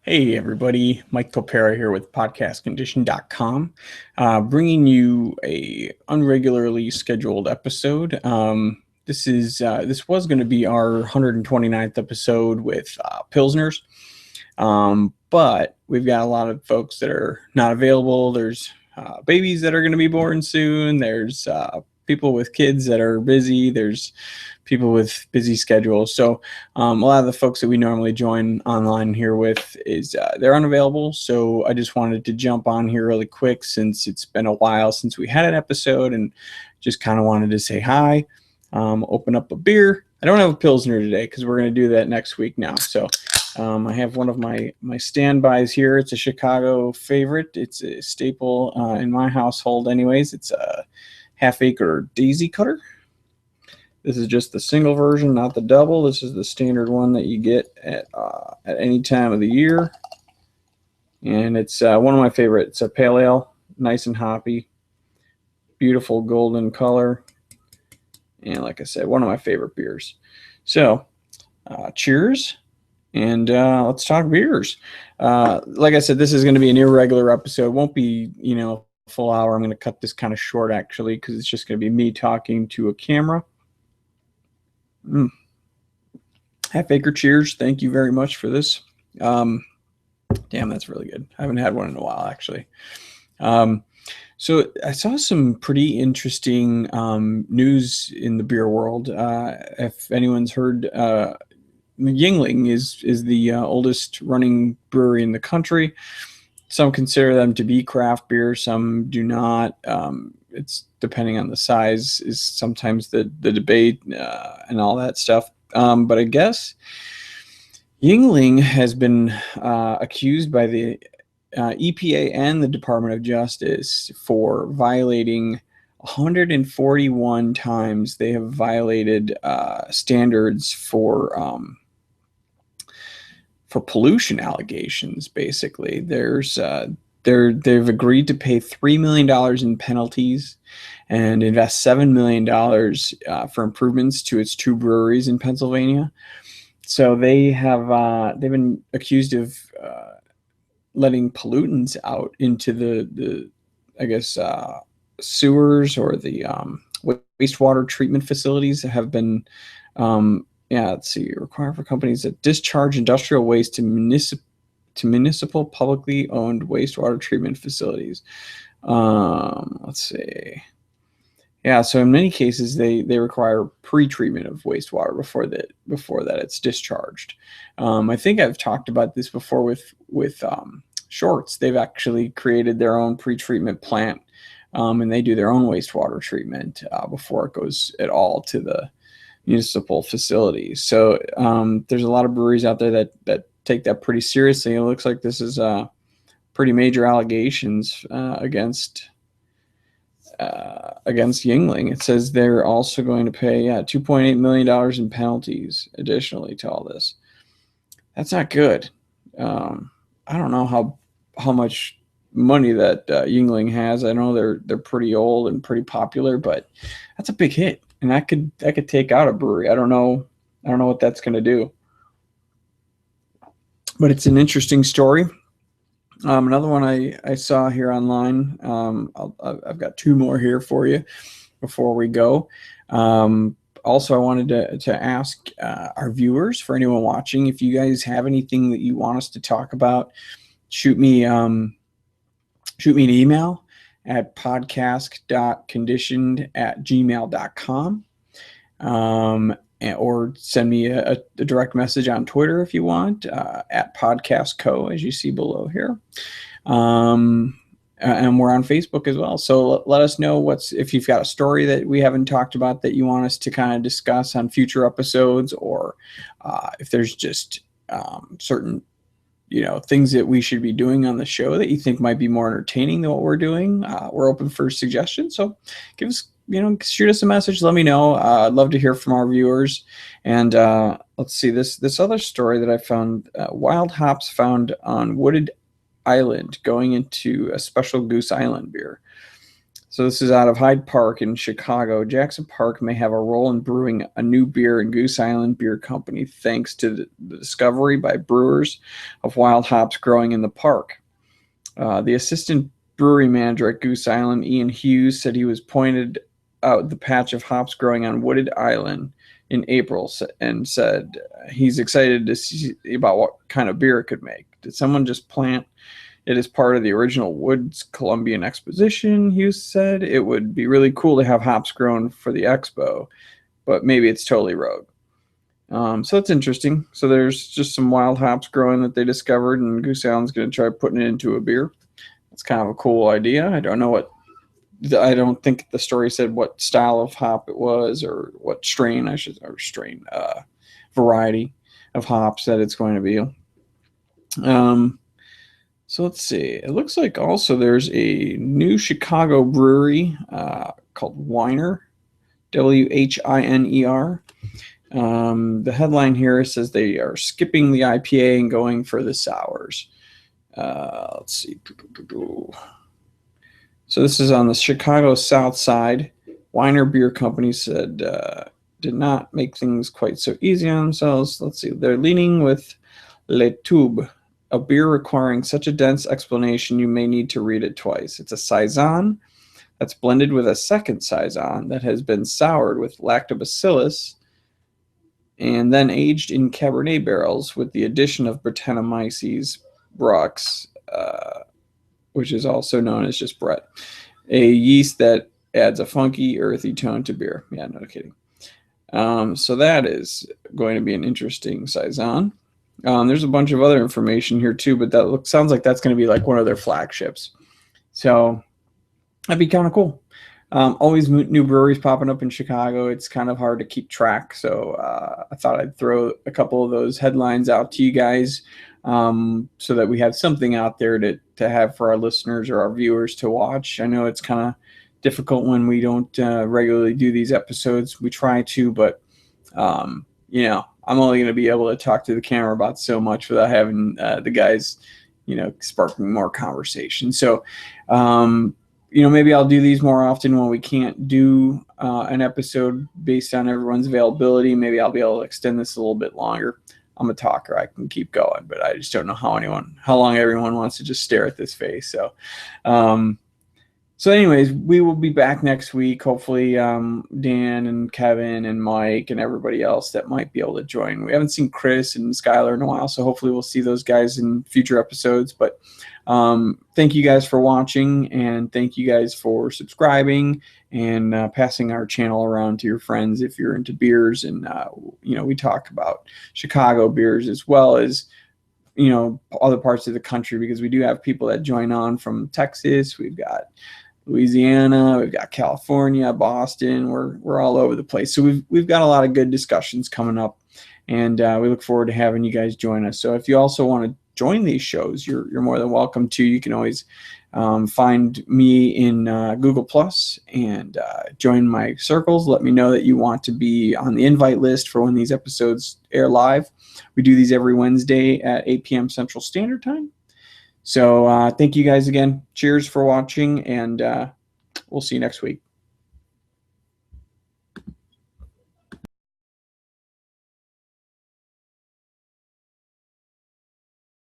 Hey everybody, Mike Copera here with podcastcondition.com, bringing you a unregularly scheduled episode. This was going to be our 129th episode with Pilsners, but we've got a lot of folks that are not available. There's babies that are going to be born soon. There's people with kids that are busy. There's people with busy schedules. So a lot of the folks that we normally join online here with is they're unavailable. So I just wanted to jump on here really quick since it's been a while since we had an episode, and just kind of wanted to say hi, open up a beer. I don't have a Pilsner today because we're going to do that next week now. So I have one of my standbys here. It's a Chicago favorite. It's a staple in my household anyways. It's a Half Acre Daisy Cutter. This is just the single version, not the double. This is the standard one that you get at any time of the year. And it's one of my favorites. It's a pale ale, nice and hoppy, beautiful golden color. And like I said, one of my favorite beers. So cheers, and let's talk beers. Like I said, this is going to be an irregular episode. It won't be, a full hour. I'm going to cut this kind of short, actually, because it's just going to be me talking to a camera. Half Acre cheers. Thank you very much for this. Damn, that's really good. I haven't had one in a while, actually. So I saw some pretty interesting news in the beer world. If anyone's heard, Yuengling is the oldest running brewery in the country. Some consider them to be craft beer, some do not. It's depending on the size is sometimes the debate and all that stuff. But I guess Yuengling has been accused by the EPA and the Department of Justice for violating 141 times. They have violated standards for pollution allegations. Basically, they've agreed to pay $3 million in penalties and invest $7 million for improvements to its two breweries in Pennsylvania. So they've been accused of letting pollutants out into the I guess sewers or the wastewater treatment facilities that have been let's see, require for companies that discharge industrial waste to municipal publicly owned wastewater treatment facilities. Let's see. Yeah, so in many cases they require pre-treatment of wastewater before that it's discharged. I think I've talked about this before with Shorts. They've actually created their own pre-treatment plant, and they do their own wastewater treatment before it goes at all to the municipal facilities. So there's a lot of breweries out there that take that pretty seriously. It looks like this is pretty major allegations against Yuengling. It says they're also going to pay $2.8 million in penalties additionally to all this. That's not good. I don't know how much money that Yuengling has. I know they're pretty old and pretty popular, but that's a big hit, and that could take out a brewery. I don't know what that's going to do, but it's an interesting story. Another one I saw here online. I've got two more here for you before we go. Also, I wanted to ask our viewers, for anyone watching, if you guys have anything that you want us to talk about, shoot me an email at podcast.conditioned@gmail.com, or send me a direct message on Twitter if you want, at podcastco, as you see below here. And we're on Facebook as well. So let us know if you've got a story that we haven't talked about that you want us to kind of discuss on future episodes, or if there's just certain things that we should be doing on the show that you think might be more entertaining than what we're doing. We're open for suggestions. So shoot us a message. Let me know. I'd love to hear from our viewers. And let's see, this other story that I found, wild hops found on wooded island going into a special Goose Island beer. This So this is out of Hyde Park in Chicago. Jackson Park may have a role in brewing a new beer in Goose Island Beer Company thanks to the discovery by brewers of wild hops growing in the park. The assistant brewery manager at Goose Island, Ian Hughes, said he was pointed out the patch of hops growing on Wooded Island in April and said he's excited to see about what kind of beer it could make. Did someone just plant it as part of the original Woods Columbian Exposition? Hughes said it would be really cool to have hops grown for the expo, but maybe it's totally rogue. So that's interesting. So there's just some wild hops growing that they discovered, and Goose Island's going to try putting it into a beer. That's kind of a cool idea. I don't think the story said what style of hop it was or what variety of hops that it's going to be. So let's see. It looks like also there's a new Chicago brewery called Winer, Whiner. The headline here says they are skipping the IPA and going for the sours. Let's see. So this is on the Chicago South Side. Winer Beer Company said did not make things quite so easy on themselves. Let's see. They're leaning with Le Tube, a beer requiring such a dense explanation you may need to read it twice. It's a saison that's blended with a second saison that has been soured with lactobacillus and then aged in Cabernet barrels with the addition of Brettanomyces brux, which is also known as just Brett, a yeast that adds a funky, earthy tone to beer. Yeah, no kidding. So that is going to be an interesting saison. There's a bunch of other information here too, but that sounds like that's going to be like one of their flagships. So that'd be kind of cool. Always new breweries popping up in Chicago. It's kind of hard to keep track. So I thought I'd throw a couple of those headlines out to you guys so that we have something out there to have for our listeners or our viewers to watch. I know it's kind of difficult when we don't regularly do these episodes. We try to, but I'm only going to be able to talk to the camera about so much without having the guys, sparking more conversation. So, maybe I'll do these more often when we can't do an episode based on everyone's availability. Maybe I'll be able to extend this a little bit longer. I'm a talker. I can keep going, but I just don't know how long everyone wants to just stare at this face. So anyways, we will be back next week. Hopefully Dan and Kevin and Mike and everybody else that might be able to join. We haven't seen Chris and Skylar in a while, so hopefully we'll see those guys in future episodes. But thank you guys for watching, and thank you guys for subscribing and passing our channel around to your friends if you're into beers. And, we talk about Chicago beers as well as other parts of the country, because we do have people that join on from Texas. We've got Louisiana, we've got California, Boston. We're all over the place. So we've got a lot of good discussions coming up, and we look forward to having you guys join us. So if you also want to join these shows, you're more than welcome to. You can always find me in Google Plus and join my circles. Let me know that you want to be on the invite list for when these episodes air live. We do these every Wednesday at 8 p.m. Central Standard Time. So thank you guys again. Cheers for watching, and we'll see you next week.